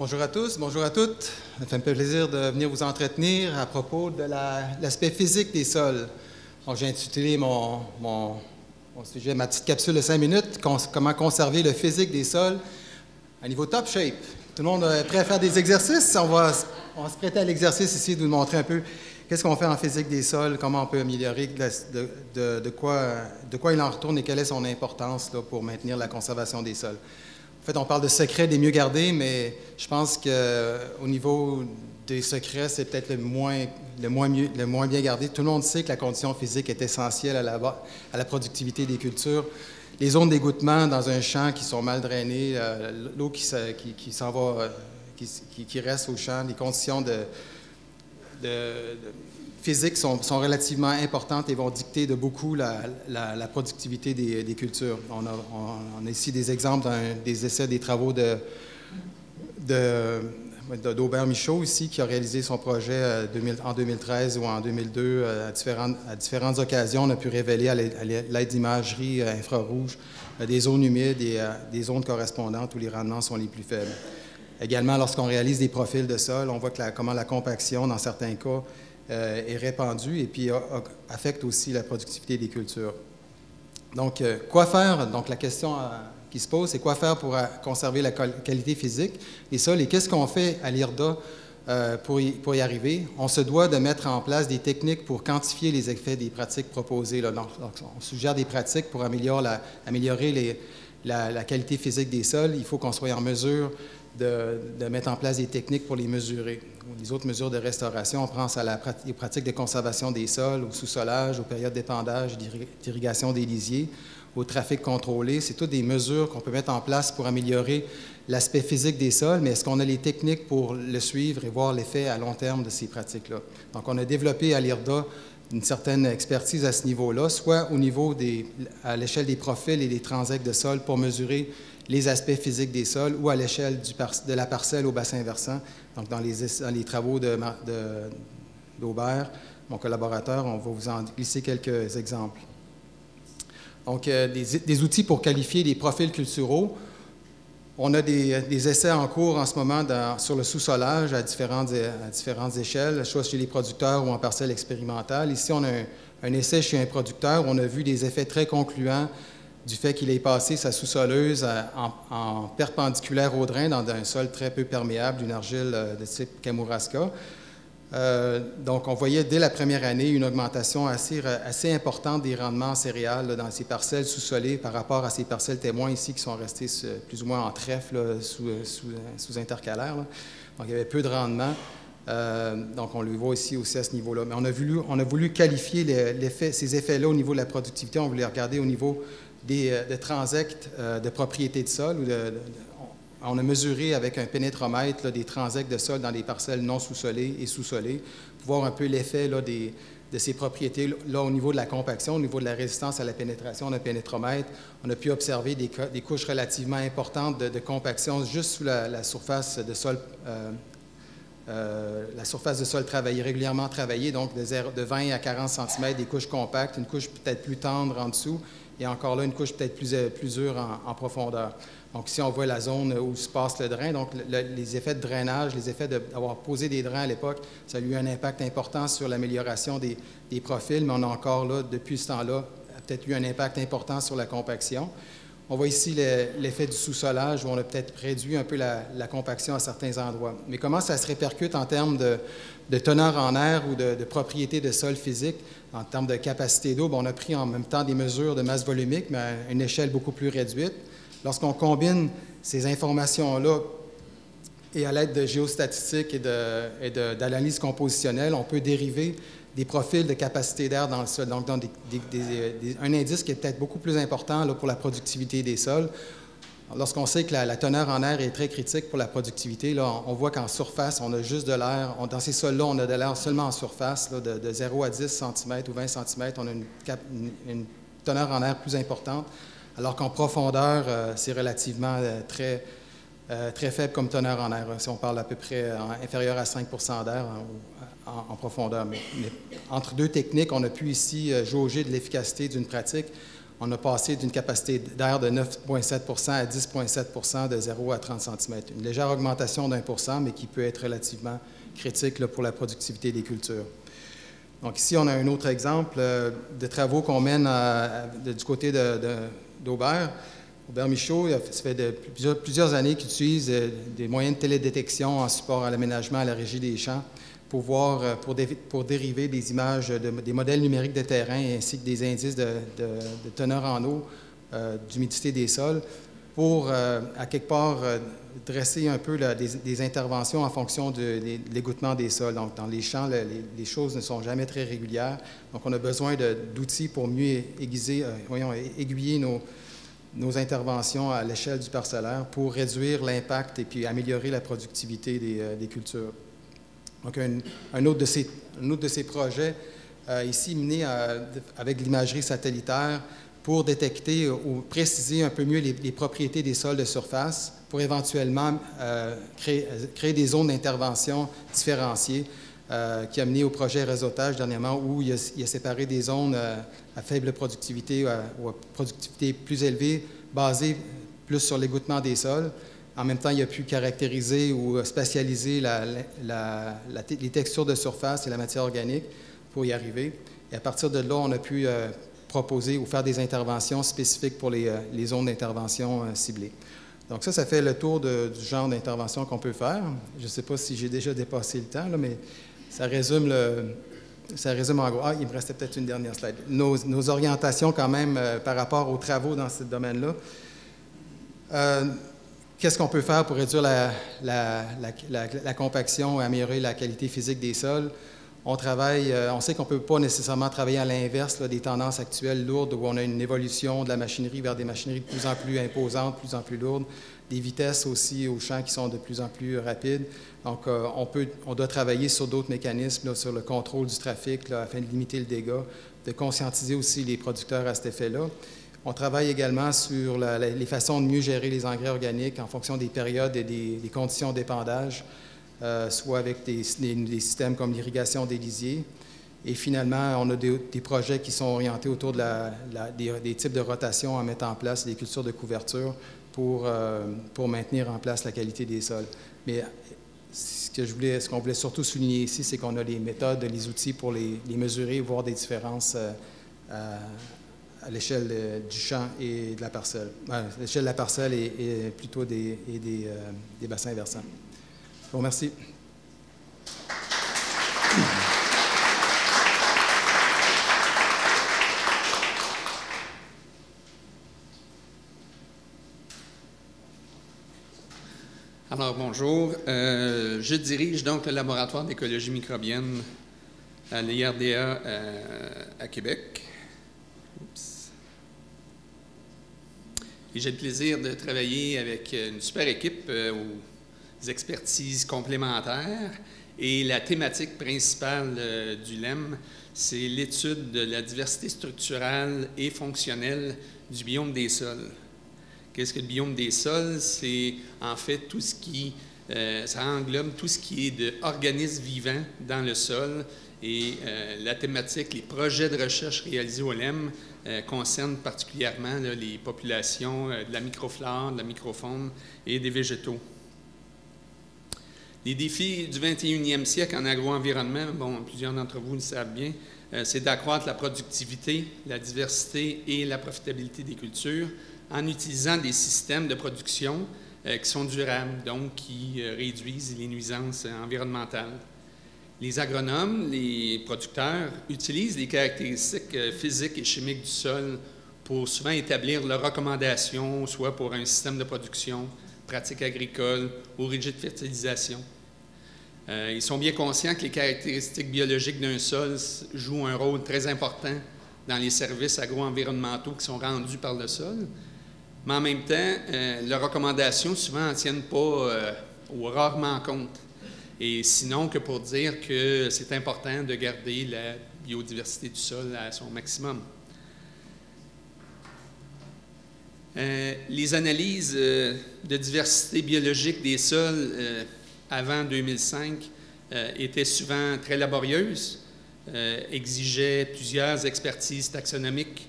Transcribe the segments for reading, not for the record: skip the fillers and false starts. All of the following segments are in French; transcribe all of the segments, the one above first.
Bonjour à tous, bonjour à toutes. Ça fait un peu plaisir de venir vous entretenir à propos de l'aspect physique des sols. Donc, j'ai intitulé mon sujet, ma petite capsule de 5 minutes, comment conserver le physique des sols à niveau top shape. Tout le monde est prêt à faire des exercices? On va se prêter à l'exercice ici, de vous montrer un peu qu'est-ce qu'on fait en physique des sols, comment on peut améliorer, de quoi il en retourne et quelle est son importance là, pour maintenir la conservation des sols. En fait, on parle de secrets des mieux gardés, mais je pense qu'au niveau des secrets, c'est peut-être le moins bien gardé. Tout le monde sait que la condition physique est essentielle à la productivité des cultures. Les zones d'égouttement dans un champ qui sont mal drainées, l'eau qui s'en va, qui reste au champ, les conditions physiques sont relativement importantes et vont dicter de beaucoup la productivité des cultures. On a ici des exemples des essais, des travaux d'Aubert Michaud ici, qui a réalisé son projet en 2013 ou en 2002 à différentes occasions. On a pu révéler à l'aide d'imagerie infrarouge des zones humides et des zones correspondantes où les rendements sont les plus faibles. Également, lorsqu'on réalise des profils de sol, on voit comment la compaction, dans certains cas, est répandue et puis affecte aussi la productivité des cultures. Donc, quoi faire? Donc, la question qui se pose, c'est quoi faire pour conserver la qualité physique des sols et qu'est-ce qu'on fait à l'IRDA pour y arriver? On se doit de mettre en place des techniques pour quantifier les effets des pratiques proposées. Là. Donc, on suggère des pratiques pour améliorer la qualité physique des sols. Il faut qu'on soit en mesure de mettre en place des techniques pour les mesurer. Les autres mesures de restauration, on pense aux pratiques de conservation des sols, au sous-solage, aux périodes d'épandage, d'irrigation des lisiers, au trafic contrôlé. C'est toutes des mesures qu'on peut mettre en place pour améliorer l'aspect physique des sols, mais est-ce qu'on a les techniques pour le suivre et voir l'effet à long terme de ces pratiques-là? Donc, on a développé à l'IRDA une certaine expertise à ce niveau-là, soit au niveau à l'échelle des profils et des transects de sol pour mesurer les aspects physiques des sols ou à l'échelle de la parcelle au bassin versant. Donc, dans les travaux d'Aubert, mon collaborateur, on va vous en glisser quelques exemples. Donc, des outils pour qualifier les profils culturaux. On a des essais en cours en ce moment sur le sous-solage à différentes échelles, soit chez les producteurs ou en parcelle expérimentale. Ici, on a un essai chez un producteur où on a vu des effets très concluants du fait qu'il ait passé sa sous-soleuse en perpendiculaire au drain dans un sol très peu perméable, d'une argile de type Kamouraska. Donc, on voyait dès la première année une augmentation assez importante des rendements en céréales là, dans ces parcelles sous-solées par rapport à ces parcelles témoins ici qui sont restées plus ou moins en trèfle là, sous intercalaire. Là. Donc, il y avait peu de rendement. Donc, on le voit ici aussi à ce niveau-là. Mais on a voulu qualifier ces effets-là au niveau de la productivité. On voulait regarder au niveau des transects de propriété de sol. On a mesuré avec un pénétromètre là, des transects de sol dans des parcelles non sous-solées et sous-solées pour voir un peu l'effet de ces propriétés là, au niveau de la compaction, au niveau de la résistance à la pénétration d'un pénétromètre. On a pu observer des couches relativement importantes de compaction juste sous la surface de sol. La surface de sol régulièrement travaillée, donc de 20 à 40 cm, des couches compactes, une couche peut-être plus tendre en dessous, et encore là, une couche peut-être plus dure en profondeur. Donc ici, on voit la zone où se passe le drain. Donc, les effets de drainage, les effets d'avoir posé des drains à l'époque, ça a eu un impact important sur l'amélioration des profils, mais on a encore là, depuis ce temps-là, peut-être eu un impact important sur la compaction. On voit ici l'effet du sous-solage où on a peut-être réduit un peu la compaction à certains endroits. Mais comment ça se répercute en termes de teneur en air ou de propriété de sol physique, en termes de capacité d'eau? On a pris en même temps des mesures de masse volumique, mais à une échelle beaucoup plus réduite. Lorsqu'on combine ces informations-là et à l'aide de géostatistiques et d'analyse compositionnelle, on peut dériver des profils de capacité d'air dans le sol, donc un indice qui est peut-être beaucoup plus important là, pour la productivité des sols. Lorsqu'on sait que la teneur en air est très critique pour la productivité, là, on voit qu'en surface, on a juste de l'air. Dans ces sols-là, on a de l'air seulement en surface, là, de 0 à 10 cm ou 20 cm, on a une teneur en air plus importante, alors qu'en profondeur, c'est relativement très faible comme teneur en air. Si on parle à peu près inférieur à 5 % d'air en profondeur. Mais entre deux techniques, on a pu ici jauger de l'efficacité d'une pratique. on a passé d'une capacité d'air de 9,7 à 10,7 de 0 à 30 cm. Une légère augmentation d'1 %, mais qui peut être relativement critique là, pour la productivité des cultures. Donc ici, on a un autre exemple de travaux qu'on mène du côté d'Aubert. Aubert-Michaud, ça fait plusieurs années qu'il utilise des moyens de télédétection en support à l'aménagement à la Régie des champs pour dériver des images, des modèles numériques de terrain ainsi que des indices de teneur en eau, d'humidité des sols, pour, à quelque part, dresser un peu des interventions en fonction de l'égouttement des sols. Donc, dans les champs, les choses ne sont jamais très régulières. Donc, on a besoin d'outils pour mieux aiguiller nos interventions à l'échelle du parcellaire pour réduire l'impact et puis améliorer la productivité des cultures. Donc, un autre de ces projets, ici mené avec l'imagerie satellitaire pour détecter ou préciser un peu mieux les propriétés des sols de surface pour éventuellement créer des zones d'intervention différenciées qui a mené au projet réseautage dernièrement où il a séparé des zones à faible productivité ou à productivité plus élevée basées plus sur l'égouttement des sols. En même temps, il a pu caractériser ou spatialiser les textures de surface et la matière organique pour y arriver. Et à partir de là, on a pu proposer ou faire des interventions spécifiques pour les zones d'intervention ciblées. Donc ça fait le tour du genre d'intervention qu'on peut faire. Je ne sais pas si j'ai déjà dépassé le temps, là, mais ça résume en gros. Ah, il me restait peut-être une dernière slide. Nos orientations quand même par rapport aux travaux dans ce domaine-là. Qu'est-ce qu'on peut faire pour réduire la compaction et améliorer la qualité physique des sols? On sait qu'on ne peut pas nécessairement travailler à l'inverse des tendances actuelles lourdes où on a une évolution de la machinerie vers des machineries de plus en plus imposantes, de plus en plus lourdes, des vitesses aussi aux champs qui sont de plus en plus rapides. Donc, on doit travailler sur d'autres mécanismes, là, sur le contrôle du trafic là, afin de limiter le dégât, de conscientiser aussi les producteurs à cet effet-là. On travaille également sur les façons de mieux gérer les engrais organiques en fonction des périodes et des conditions d'épandage, soit avec des systèmes comme l'irrigation des lisiers. Et finalement, on a des projets qui sont orientés autour des types de rotation à mettre en place, des cultures de couverture pour maintenir en place la qualité des sols. Mais ce qu'on voulait surtout souligner ici, c'est qu'on a les méthodes, les outils pour les mesurer, voir des différences à l'échelle du champ et de la parcelle. L'échelle de la parcelle et plutôt des bassins versants. Je vous remercie. Alors, bonjour. Je dirige donc le laboratoire d'écologie microbienne à l'IRDA à Québec. Et j'ai le plaisir de travailler avec une super équipe aux expertises complémentaires. Et la thématique principale du LEM, c'est l'étude de la diversité structurale et fonctionnelle du biome des sols. Qu'est-ce que le biome des sols? C'est en fait tout ce qui, ça englobe tout ce qui est d'organismes vivants dans le sol. Et la thématique, les projets de recherche réalisés au LEM concernent particulièrement là, les populations de la microflore, de la microfaune et des végétaux. Les défis du 21e siècle en agro-environnement, bon, plusieurs d'entre vous le savent bien, c'est d'accroître la productivité, la diversité et la profitabilité des cultures en utilisant des systèmes de production qui sont durables, donc qui réduisent les nuisances environnementales. Les agronomes, les producteurs, utilisent les caractéristiques physiques et chimiques du sol pour souvent établir leurs recommandations, soit pour un système de production, pratiques agricoles ou rigides de fertilisation. Ils sont bien conscients que les caractéristiques biologiques d'un sol jouent un rôle très important dans les services agro-environnementaux qui sont rendus par le sol, mais en même temps, leurs recommandations souvent n'en tiennent pas ou rarement compte. Et sinon que pour dire que c'est important de garder la biodiversité du sol à son maximum. Les analyses de diversité biologique des sols avant 2005 étaient souvent très laborieuses, exigeaient plusieurs expertises taxonomiques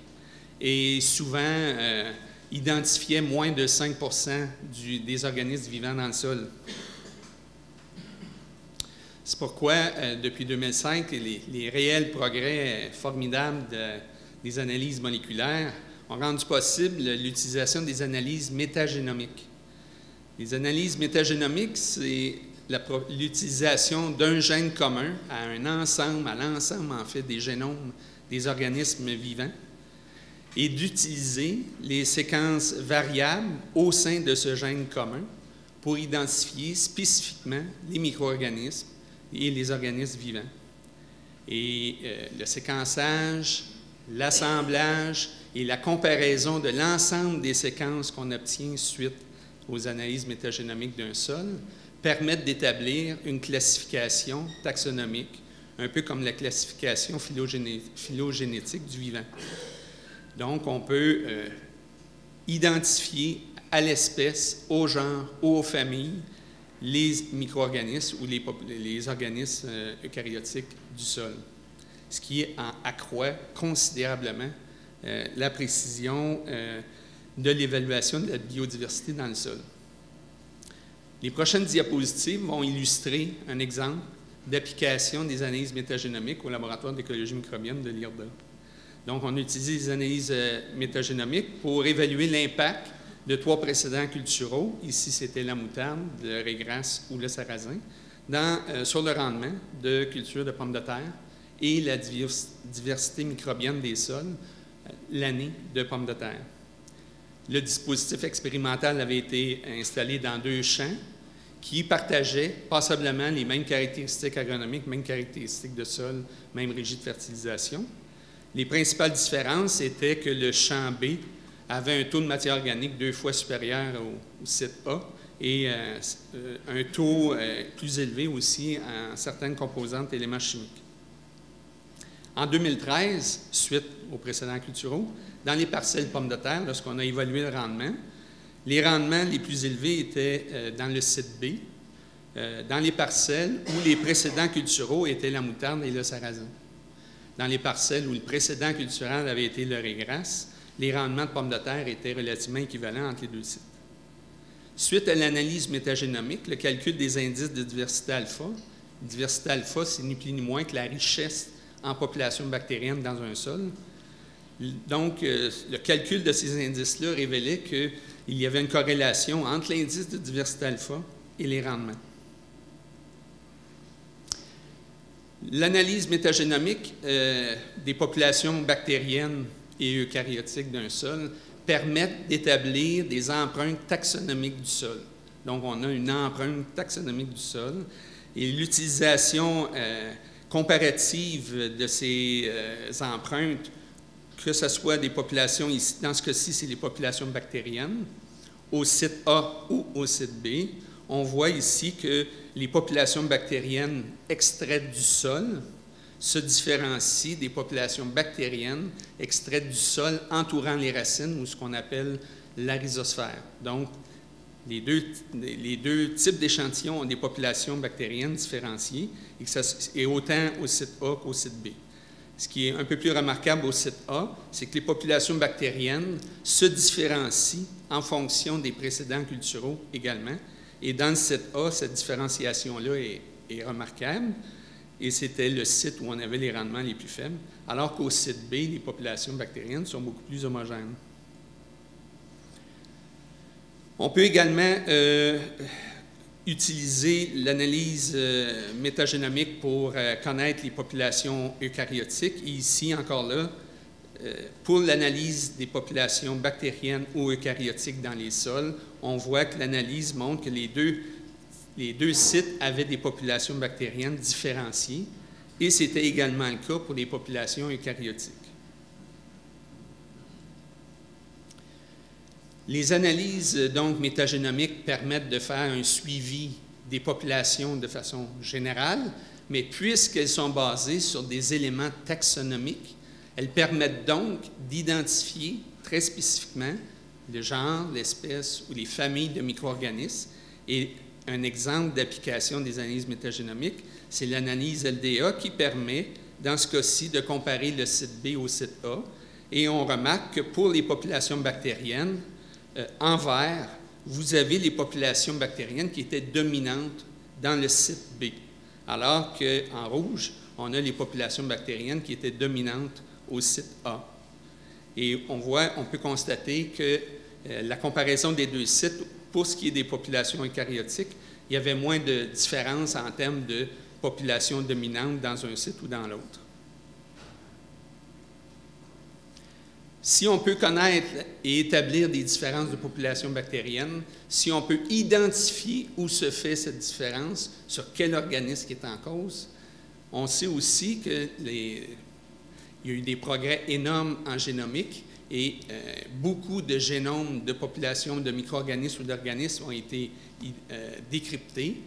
et souvent identifiait moins de 5 des organismes vivants dans le sol. C'est pourquoi, depuis 2005, les réels progrès formidables des analyses moléculaires ont rendu possible l'utilisation des analyses métagénomiques. Les analyses métagénomiques, c'est l'utilisation d'un gène commun à l'ensemble en fait des génomes des organismes vivants, et d'utiliser les séquences variables au sein de ce gène commun pour identifier spécifiquement les micro-organismes et les organismes vivants. Et le séquençage, l'assemblage et la comparaison de l'ensemble des séquences qu'on obtient suite aux analyses métagénomiques d'un sol permettent d'établir une classification taxonomique, un peu comme la classification phylogénétique du vivant. Donc, on peut identifier à l'espèce, au genre ou aux familles, les micro-organismes ou les organismes eucaryotiques du sol, ce qui accroît considérablement la précision de l'évaluation de la biodiversité dans le sol. Les prochaines diapositives vont illustrer un exemple d'application des analyses métagénomiques au laboratoire d'écologie microbienne de l'IRDA. Donc, on utilise les analyses métagénomiques pour évaluer l'impact de 3 précédents culturaux, ici c'était la moutarde, le raigrasse ou le sarrasin, sur le rendement de culture de pommes de terre et la diversité microbienne des sols l'année de pommes de terre. Le dispositif expérimental avait été installé dans 2 champs qui partageaient passablement les mêmes caractéristiques agronomiques, mêmes caractéristiques de sol, même régie de fertilisation. Les principales différences étaient que le champ B avait un taux de matière organique 2 fois supérieur au site A et un taux plus élevé aussi en certaines composantes éléments chimiques. En 2013, suite aux précédents culturaux, dans les parcelles pommes de terre, lorsqu'on a évalué le rendement, les rendements les plus élevés étaient dans le site B, dans les parcelles où les précédents culturaux étaient la moutarde et le sarrasin. Dans les parcelles où le précédent culturel avait été le raigrasse, les rendements de pommes de terre étaient relativement équivalents entre les 2 sites. Suite à l'analyse métagénomique, le calcul des indices de diversité alpha, diversité alpha, c'est ni plus ni moins que la richesse en population bactérienne dans un sol. Donc, le calcul de ces indices-là révélait qu'il y avait une corrélation entre l'indice de diversité alpha et les rendements. L'analyse métagénomique des populations bactériennes et eucaryotiques d'un sol permet d'établir des empreintes taxonomiques du sol. Donc, on a une empreinte taxonomique du sol et l'utilisation comparative de ces empreintes, que ce soit des populations, ici, dans ce cas-ci, c'est les populations bactériennes, au site A ou au site B, on voit ici que les populations bactériennes extraites du sol se différencient des populations bactériennes extraites du sol entourant les racines, ou ce qu'on appelle la rhizosphère. Donc, les deux types d'échantillons ont des populations bactériennes différenciées, et autant au site A qu'au site B. Ce qui est un peu plus remarquable au site A, c'est que les populations bactériennes se différencient en fonction des précédents culturaux également. Et dans le site A, cette différenciation-là est remarquable. Et c'était le site où on avait les rendements les plus faibles, alors qu'au site B, les populations bactériennes sont beaucoup plus homogènes. On peut également utiliser l'analyse métagénomique pour connaître les populations eucaryotiques. Et ici, encore là, pour l'analyse des populations bactériennes ou eucaryotiques dans les sols, on voit que l'analyse montre que les deux sites avaient des populations bactériennes différenciées, et c'était également le cas pour les populations eucaryotiques. Les analyses donc métagénomiques permettent de faire un suivi des populations de façon générale, mais puisqu'elles sont basées sur des éléments taxonomiques, elles permettent donc d'identifier très spécifiquement le genre, l'espèce ou les familles de micro-organismes. Et un exemple d'application des analyses métagénomiques, c'est l'analyse LDA qui permet, dans ce cas-ci, de comparer le site B au site A Et on remarque que pour les populations bactériennes, en vert, vous avez les populations bactériennes qui étaient dominantes dans le site B, alors qu'en rouge, on a les populations bactériennes qui étaient dominantes au site A. Et on peut constater que la comparaison des deux sites, pour ce qui est des populations eucaryotiques, il y avait moins de différence en termes de population dominante dans un site ou dans l'autre. Si on peut connaître et établir des différences de population bactérienne, si on peut identifier où se fait cette différence, sur quel organisme qui est en cause, on sait aussi qu'il y a eu des progrès énormes en génomique et beaucoup de génomes de populations de micro-organismes ou d'organismes ont été décryptés.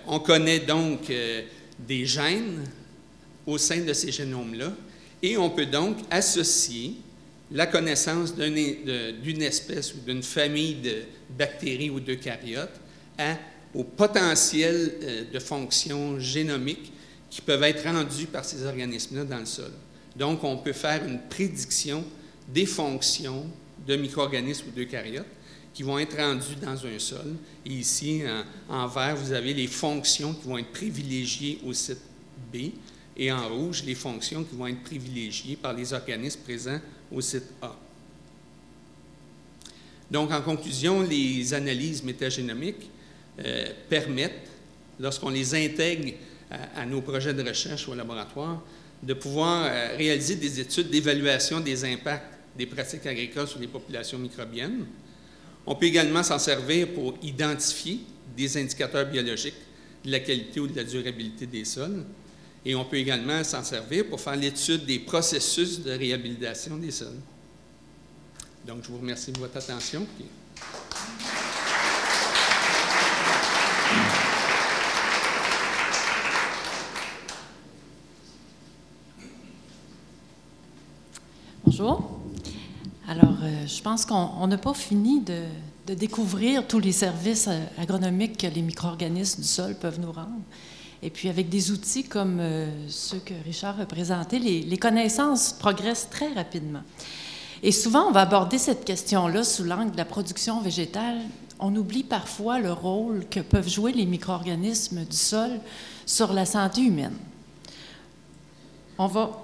On connaît donc des gènes au sein de ces génomes-là et on peut donc associer la connaissance d'une espèce ou d'une famille de bactéries ou d'eucaryotes au potentiel de fonctions génomiques qui peuvent être rendues par ces organismes-là dans le sol. Donc, on peut faire une prédiction des fonctions de micro-organismes ou d'eucaryotes qui vont être rendues dans un sol. Et ici, en vert, vous avez les fonctions qui vont être privilégiées au site B, et en rouge, les fonctions qui vont être privilégiées par les organismes présents au site A. Donc, en conclusion, les analyses métagénomiques permettent, lorsqu'on les intègre à nos projets de recherche au laboratoire, de pouvoir réaliser des études d'évaluation des impacts des pratiques agricoles sur les populations microbiennes. On peut également s'en servir pour identifier des indicateurs biologiques de la qualité ou de la durabilité des sols. Et on peut également s'en servir pour faire l'étude des processus de réhabilitation des sols. Donc, je vous remercie de votre attention. Bonjour. Alors, je pense qu'on n'a pas fini de découvrir tous les services agronomiques que les micro-organismes du sol peuvent nous rendre. Et puis, avec des outils comme ceux que Richard a présentés, les connaissances progressent très rapidement. Et souvent, on va aborder cette question-là sous l'angle de la production végétale. On oublie parfois le rôle que peuvent jouer les micro-organismes du sol sur la santé humaine. On va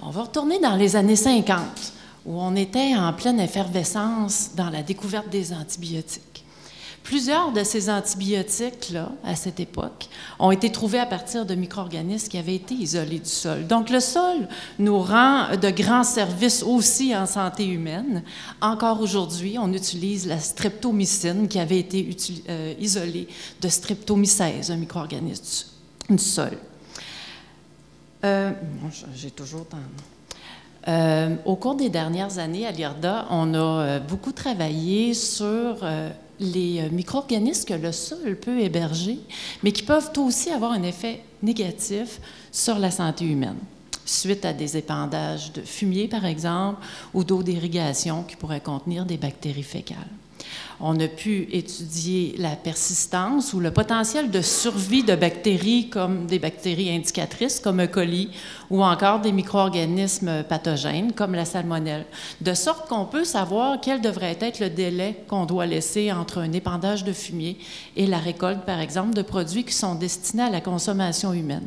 retourner dans les années 50, où on était en pleine effervescence dans la découverte des antibiotiques. Plusieurs de ces antibiotiques-là, à cette époque, ont été trouvés à partir de micro-organismes qui avaient été isolés du sol. Donc, le sol nous rend de grands services aussi en santé humaine. Encore aujourd'hui, on utilise la streptomycine qui avait été isolée de streptomycèse, un micro-organisme du sol. J'ai toujours au cours des dernières années, à l'IRDA, on a beaucoup travaillé sur les micro-organismes que le sol peut héberger, mais qui peuvent aussi avoir un effet négatif sur la santé humaine, suite à des épandages de fumier, par exemple, ou d'eau d'irrigation qui pourraient contenir des bactéries fécales. On a pu étudier la persistance ou le potentiel de survie de bactéries comme des bactéries indicatrices, comme E. coli, ou encore des micro-organismes pathogènes, comme la salmonelle, de sorte qu'on peut savoir quel devrait être le délai qu'on doit laisser entre un épandage de fumier et la récolte, par exemple, de produits qui sont destinés à la consommation humaine.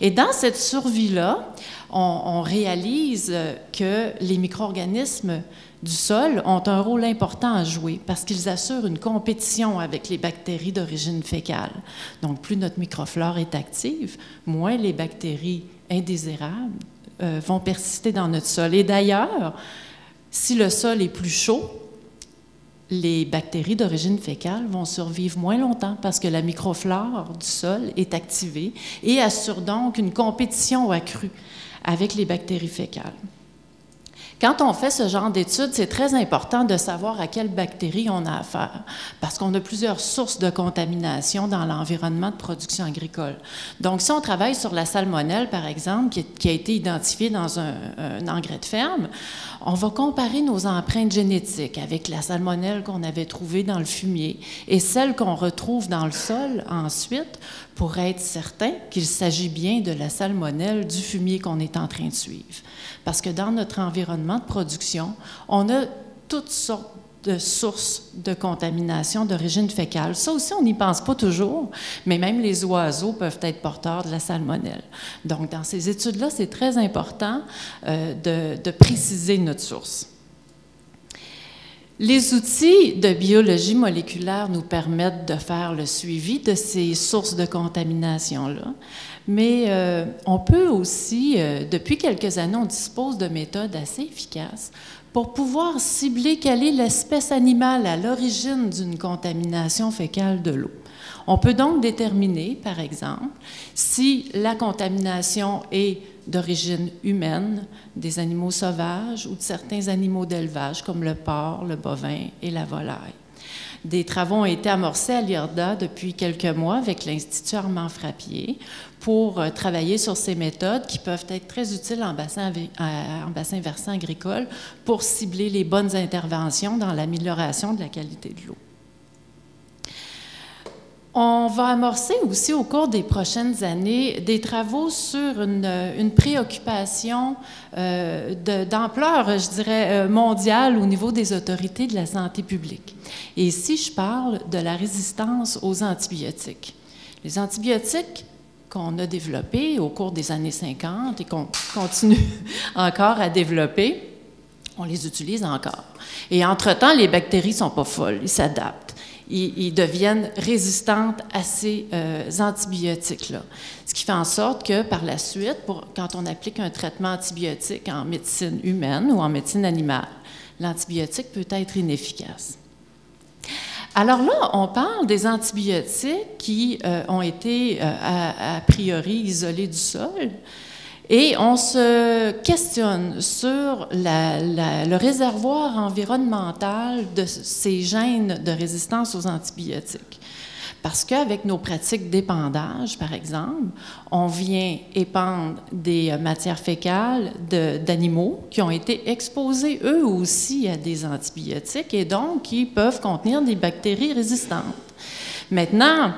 Et dans cette survie-là, on réalise que les micro-organismes du sol ont un rôle important à jouer parce qu'ils assurent une compétition avec les bactéries d'origine fécale. Donc, plus notre microflore est active, moins les bactéries indésirables vont persister dans notre sol. Et d'ailleurs, si le sol est plus chaud, les bactéries d'origine fécale vont survivre moins longtemps parce que la microflore du sol est activée et assure donc une compétition accrue avec les bactéries fécales. Quand on fait ce genre d'études, c'est très important de savoir à quelles bactéries on a affaire, parce qu'on a plusieurs sources de contamination dans l'environnement de production agricole. Donc, si on travaille sur la salmonelle, par exemple, qui a été identifiée dans un engrais de ferme, on va comparer nos empreintes génétiques avec la salmonelle qu'on avait trouvée dans le fumier et celle qu'on retrouve dans le sol ensuite pour être certain qu'il s'agit bien de la salmonelle du fumier qu'on est en train de suivre. Parce que dans notre environnement de production, on a toutes sortes de sources de contamination d'origine fécale. Ça aussi, on n'y pense pas toujours, mais même les oiseaux peuvent être porteurs de la salmonelle. Donc, dans ces études-là, c'est très important de préciser notre source. Les outils de biologie moléculaire nous permettent de faire le suivi de ces sources de contamination-là, mais on peut aussi, depuis quelques années, on dispose de méthodes assez efficaces pour pouvoir cibler quelle est l'espèce animale à l'origine d'une contamination fécale de l'eau. On peut donc déterminer, par exemple, si la contamination est d'origine humaine, des animaux sauvages ou de certains animaux d'élevage comme le porc, le bovin et la volaille. Des travaux ont été amorcés à l'IRDA depuis quelques mois avec l'Institut Armand Frappier pour travailler sur ces méthodes qui peuvent être très utiles en bassin versant agricole pour cibler les bonnes interventions dans l'amélioration de la qualité de l'eau. On va amorcer aussi au cours des prochaines années des travaux sur une préoccupation d'ampleur, je dirais, mondiale au niveau des autorités de la santé publique. Et ici, je parle de la résistance aux antibiotiques. Les antibiotiques qu'on a développés au cours des années 50 et qu'on continue encore à développer, on les utilise encore. Et entre-temps, les bactéries ne sont pas folles, ils s'adaptent. Ils deviennent résistantes à ces antibiotiques-là. Ce qui fait en sorte que, par la suite, quand on applique un traitement antibiotique en médecine humaine ou en médecine animale, l'antibiotique peut être inefficace. Alors là, on parle des antibiotiques qui ont été a priori isolés du sol. Et on se questionne sur le réservoir environnemental de ces gènes de résistance aux antibiotiques. Parce qu'avec nos pratiques d'épandage, par exemple, on vient épandre des matières fécales d'animaux qui ont été exposés eux aussi à des antibiotiques et donc qui peuvent contenir des bactéries résistantes. Maintenant,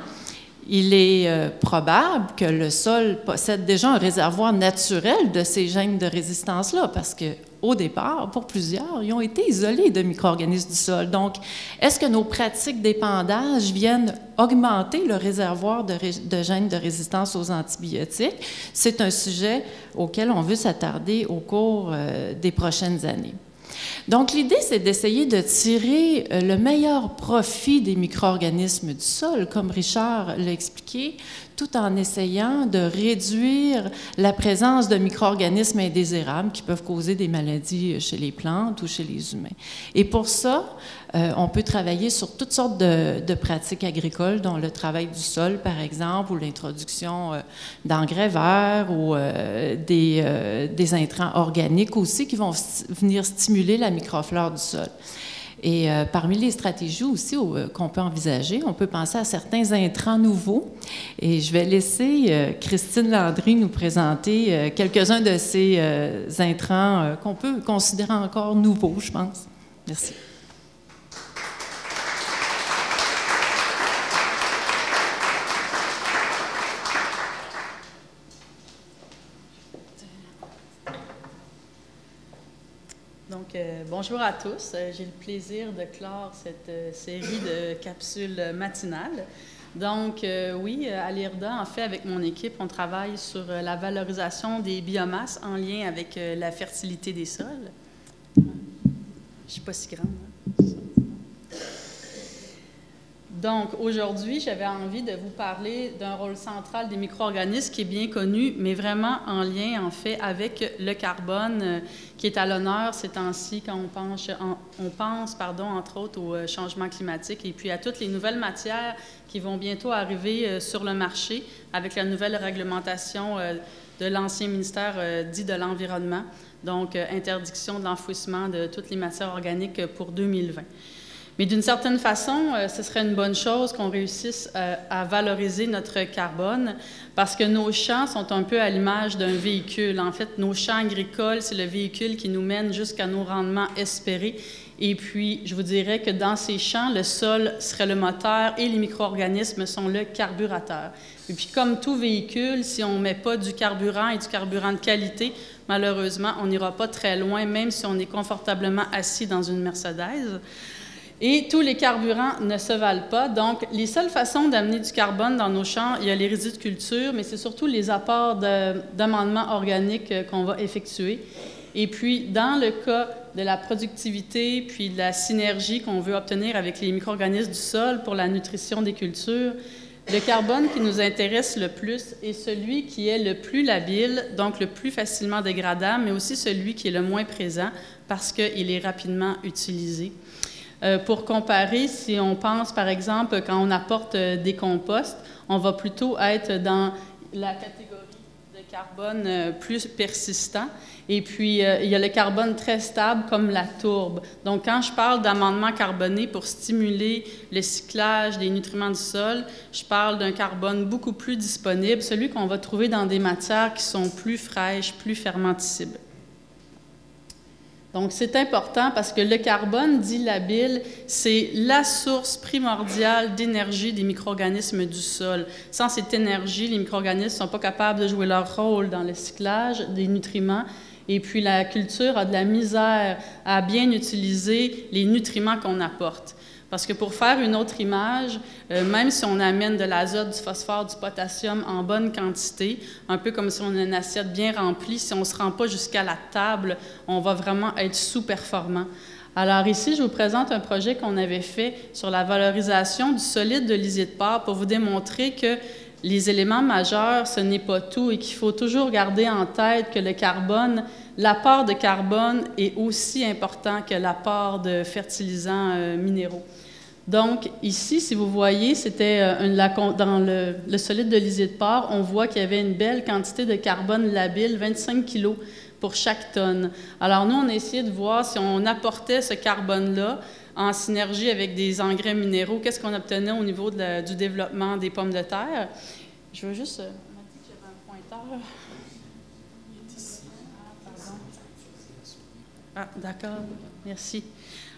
il est probable que le sol possède déjà un réservoir naturel de ces gènes de résistance-là, parce qu'au départ, pour plusieurs, ils ont été isolés de micro-organismes du sol. Donc, est-ce que nos pratiques d'épandage viennent augmenter le réservoir de gènes de résistance aux antibiotiques? C'est un sujet auquel on veut s'attarder au cours des prochaines années. Donc, l'idée, c'est d'essayer de tirer le meilleur profit des micro-organismes du sol, comme Richard l'a expliqué, tout en essayant de réduire la présence de micro-organismes indésirables qui peuvent causer des maladies chez les plantes ou chez les humains. Et pour ça, on peut travailler sur toutes sortes de pratiques agricoles, dont le travail du sol, par exemple, ou l'introduction d'engrais verts ou des intrants organiques aussi qui vont venir stimuler la microflore du sol. Et parmi les stratégies aussi qu'on peut envisager, on peut penser à certains intrants nouveaux. Et je vais laisser Christine Landry nous présenter quelques-uns de ces intrants qu'on peut considérer encore nouveaux, je pense. Merci. Donc, bonjour à tous. J'ai le plaisir de clore cette série de capsules matinales. Donc, oui, à l'IRDA, en fait, avec mon équipe, on travaille sur la valorisation des biomasses en lien avec la fertilité des sols. Je ne suis pas si grande, hein? Donc, aujourd'hui, j'avais envie de vous parler d'un rôle central des micro-organismes qui est bien connu, mais vraiment en lien, en fait, avec le carbone qui est à l'honneur ces temps-ci quand on pense, entre autres, au changement climatique et puis à toutes les nouvelles matières qui vont bientôt arriver sur le marché avec la nouvelle réglementation de l'ancien ministère dit de l'Environnement, donc interdiction de l'enfouissement de toutes les matières organiques pour 2020. Mais d'une certaine façon, ce serait une bonne chose qu'on réussisse à valoriser notre carbone parce que nos champs sont un peu à l'image d'un véhicule. En fait, nos champs agricoles, c'est le véhicule qui nous mène jusqu'à nos rendements espérés. Et puis, je vous dirais que dans ces champs, le sol serait le moteur et les micro-organismes sont le carburateur. Et puis, comme tout véhicule, si on ne met pas du carburant et du carburant de qualité, malheureusement, on n'ira pas très loin, même si on est confortablement assis dans une Mercedes. Et tous les carburants ne se valent pas. Donc, les seules façons d'amener du carbone dans nos champs, il y a les résidus de culture, mais c'est surtout les apports d'amendements organiques qu'on va effectuer. Et puis, dans le cas de la productivité puis de la synergie qu'on veut obtenir avec les micro-organismes du sol pour la nutrition des cultures, le carbone qui nous intéresse le plus est celui qui est le plus labile, donc le plus facilement dégradable, mais aussi celui qui est le moins présent parce qu'il est rapidement utilisé. Pour comparer, si on pense, par exemple, quand on apporte des composts, on va plutôt être dans la catégorie de carbone plus persistant. Et puis, il y a le carbone très stable comme la tourbe. Donc, quand je parle d'amendement carboné pour stimuler le cyclage des nutriments du sol, je parle d'un carbone beaucoup plus disponible, celui qu'on va trouver dans des matières qui sont plus fraîches, plus fermentescibles. Donc, c'est important parce que le carbone dit labile, c'est la source primordiale d'énergie des micro-organismes du sol. Sans cette énergie, les micro-organismes ne sont pas capables de jouer leur rôle dans le cyclage des nutriments. Et puis, la culture a de la misère à bien utiliser les nutriments qu'on apporte. Parce que pour faire une autre image, même si on amène de l'azote, du phosphore, du potassium en bonne quantité, un peu comme si on a une assiette bien remplie, si on ne se rend pas jusqu'à la table, on va vraiment être sous-performant. Alors ici, je vous présente un projet qu'on avait fait sur la valorisation du solide de lisier de porc pour vous démontrer que les éléments majeurs, ce n'est pas tout et qu'il faut toujours garder en tête que le carbone, l'apport de carbone est aussi important que l'apport de fertilisants minéraux. Donc, ici, si vous voyez, c'était dans le solide de lisier de porc, on voit qu'il y avait une belle quantité de carbone labile, 25 kg pour chaque tonne. Alors, nous, on a essayé de voir si on apportait ce carbone-là en synergie avec des engrais minéraux, qu'est-ce qu'on obtenait au niveau du développement des pommes de terre. Je veux juste... on m'a dit que j'avais un pointeur. Ah, d'accord. Merci.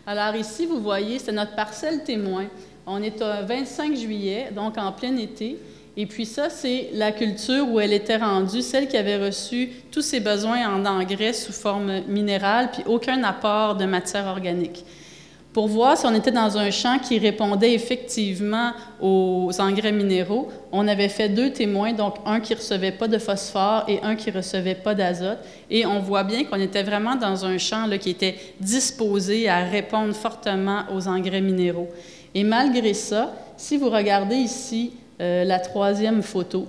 Alors ici, vous voyez, c'est notre parcelle témoin. On est au 25 juillet, donc en plein été. Et puis ça, c'est la culture où elle était rendue, celle qui avait reçu tous ses besoins en engrais sous forme minérale, puis aucun apport de matière organique. Pour voir si on était dans un champ qui répondait effectivement aux engrais minéraux, on avait fait 2 témoins, donc un qui ne recevait pas de phosphore et un qui ne recevait pas d'azote. Et on voit bien qu'on était vraiment dans un champ là, qui était disposé à répondre fortement aux engrais minéraux. Et malgré ça, si vous regardez ici la 3e photo,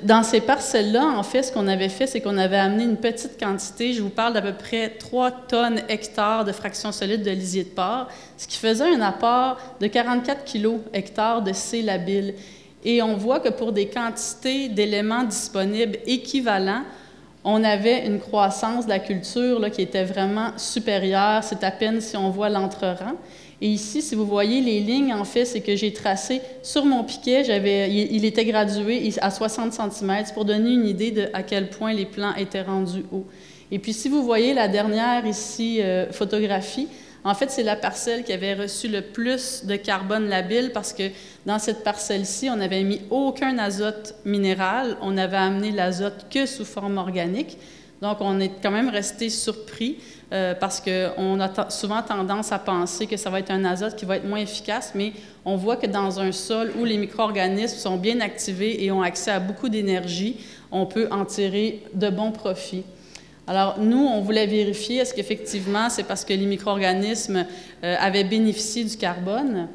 dans ces parcelles-là, en fait, ce qu'on avait fait, c'est qu'on avait amené une petite quantité, je vous parle d'à peu près 3 tonnes hectares de fraction solide de lisier de porc, ce qui faisait un apport de 44 kg hectares de C labile. Et on voit que pour des quantités d'éléments disponibles équivalents, on avait une croissance de la culture là, qui était vraiment supérieure. C'est à peine si on voit l'entre-rang. Et ici, si vous voyez les lignes, en fait, c'est que j'ai tracé sur mon piquet, il était gradué à 60 cm pour donner une idée de à quel point les plants étaient rendus hauts. Et puis, si vous voyez la dernière ici, photographie, en fait, c'est la parcelle qui avait reçu le plus de carbone labile parce que dans cette parcelle-ci, on n'avait mis aucun azote minéral, on avait amené l'azote que sous forme organique. Donc, on est quand même resté surpris parce qu'on a souvent tendance à penser que ça va être un azote qui va être moins efficace, mais on voit que dans un sol où les micro-organismes sont bien activés et ont accès à beaucoup d'énergie, on peut en tirer de bons profits. Alors, nous, on voulait vérifier, est-ce qu'effectivement, c'est parce que les micro-organismes avaient bénéficié du carbone?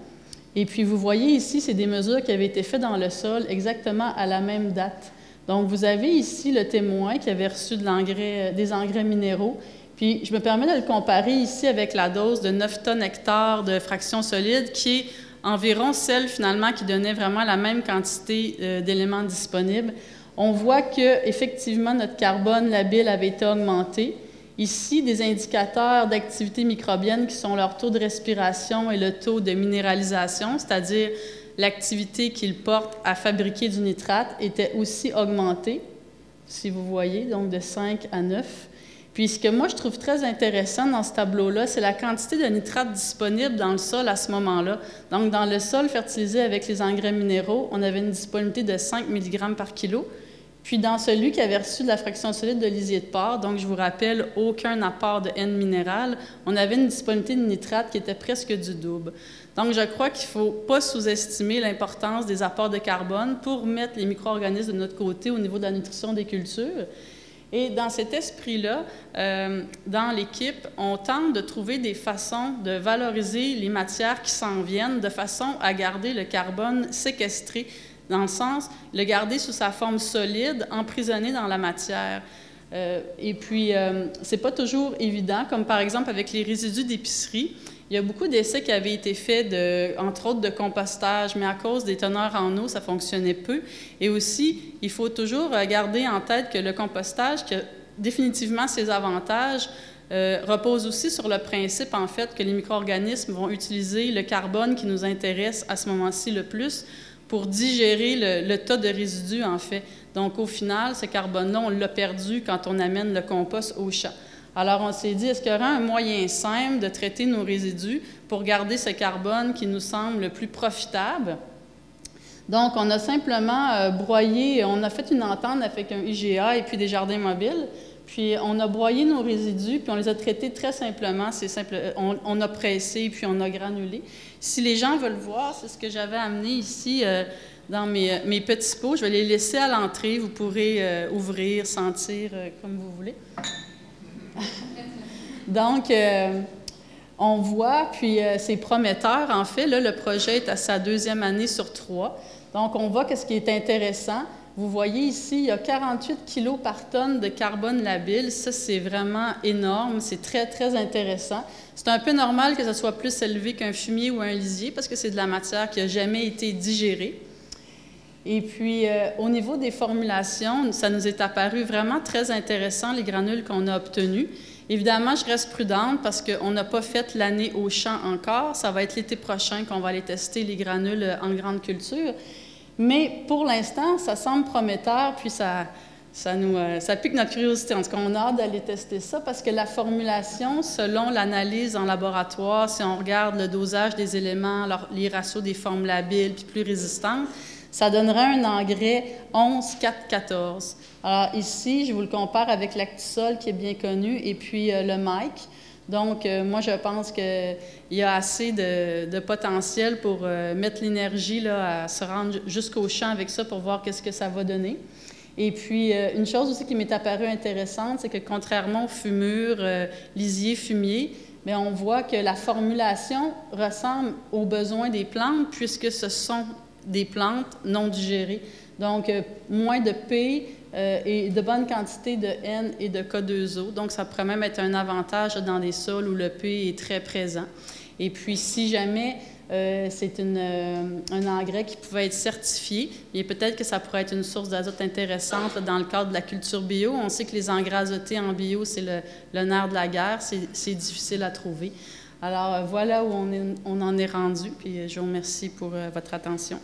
Et puis, vous voyez ici, c'est des mesures qui avaient été faites dans le sol exactement à la même date. Donc, vous avez ici le témoin qui avait reçu des engrais minéraux. Puis, je me permets de le comparer ici avec la dose de 9 tonnes hectares de fraction solide, qui est environ celle, finalement, qui donnait vraiment la même quantité d'éléments disponibles. on voit qu'effectivement, notre carbone labile avait été augmenté. Ici, des indicateurs d'activité microbienne qui sont leur taux de respiration et le taux de minéralisation, c'est-à-dire l'activité qu'ils portent à fabriquer du nitrate, était aussi augmentée, si vous voyez, donc de 5 à 9. Puis ce que moi, je trouve très intéressant dans ce tableau-là, c'est la quantité de nitrate disponible dans le sol à ce moment-là. Donc, dans le sol fertilisé avec les engrais minéraux, on avait une disponibilité de 5 mg par kilo. Puis dans celui qui avait reçu de la fraction solide de lisier de porc, donc je vous rappelle, aucun apport de N minéral, on avait une disponibilité de nitrate qui était presque du double. Donc je crois qu'il ne faut pas sous-estimer l'importance des apports de carbone pour mettre les micro-organismes de notre côté au niveau de la nutrition des cultures. Et dans cet esprit-là, dans l'équipe, on tente de trouver des façons de valoriser les matières qui s'en viennent de façon à garder le carbone séquestré, dans le sens, le garder sous sa forme solide, emprisonné dans la matière. Et puis, c'est pas toujours évident, comme par exemple avec les résidus d'épicerie. Il y a beaucoup d'essais qui avaient été faits, entre autres de compostage, mais à cause des teneurs en eau, ça fonctionnait peu. Et aussi, il faut toujours garder en tête que le compostage, qui a définitivement ses avantages, repose aussi sur le principe, en fait, que les micro-organismes vont utiliser le carbone qui nous intéresse à ce moment-ci le plus pour digérer le tas de résidus, en fait. Donc, au final, ce carbone-là, on l'a perdu quand on amène le compost au champ. Alors, on s'est dit, est-ce qu'il y aura un moyen simple de traiter nos résidus pour garder ce carbone qui nous semble le plus profitable? Donc, on a simplement broyé, on a fait une entente avec un IGA et puis des jardins mobiles, puis on a broyé nos résidus, puis on les a traités très simplement. C'est simple, on a pressé, puis on a granulé. Si les gens veulent voir, c'est ce que j'avais amené ici dans mes petits pots. Je vais les laisser à l'entrée. Vous pourrez ouvrir, sentir comme vous voulez. Donc, on voit, puis c'est prometteur. En fait, là, le projet est à sa 2e année sur 3. Donc, on voit que ce qui est intéressant, vous voyez ici, il y a 48 kg par tonne de carbone labile. Ça, c'est vraiment énorme. C'est très, très intéressant. C'est un peu normal que ça soit plus élevé qu'un fumier ou un lisier parce que c'est de la matière qui n'a jamais été digérée. Et puis, au niveau des formulations, ça nous est apparu vraiment très intéressant, les granules qu'on a obtenus. Évidemment, je reste prudente parce qu'on n'a pas fait l'année au champ encore. Ça va être l'été prochain qu'on va aller tester les granules en grande culture. Mais pour l'instant, ça semble prometteur, puis ça pique notre curiosité. En tout cas, on a hâte d'aller tester ça parce que la formulation, selon l'analyse en laboratoire, si on regarde le dosage des éléments, les ratios des formes labiles, puis plus résistantes, ça donnerait un engrais 11-4-14. Alors ici, je vous le compare avec l'Actisol qui est bien connu et puis le Mike. Donc, moi, je pense qu'il y a assez de potentiel pour mettre l'énergie là, à se rendre jusqu'au champ avec ça pour voir qu'est-ce que ça va donner. Et puis, une chose aussi qui m'est apparue intéressante, c'est que contrairement aux fumures, lisier, fumier, bien, on voit que la formulation ressemble aux besoins des plantes puisque ce sont des plantes non digérées. Donc, moins de P et de bonne quantité de N et de K2O. Donc, ça pourrait même être un avantage dans des sols où le P est très présent. Et puis, si jamais c'est un engrais qui pouvait être certifié, bien peut-être que ça pourrait être une source d'azote intéressante là, dans le cadre de la culture bio. On sait que les engrais azotés en bio, c'est le nerf de la guerre. C'est difficile à trouver. Alors, voilà où on en est rendu. Puis, je vous remercie pour votre attention.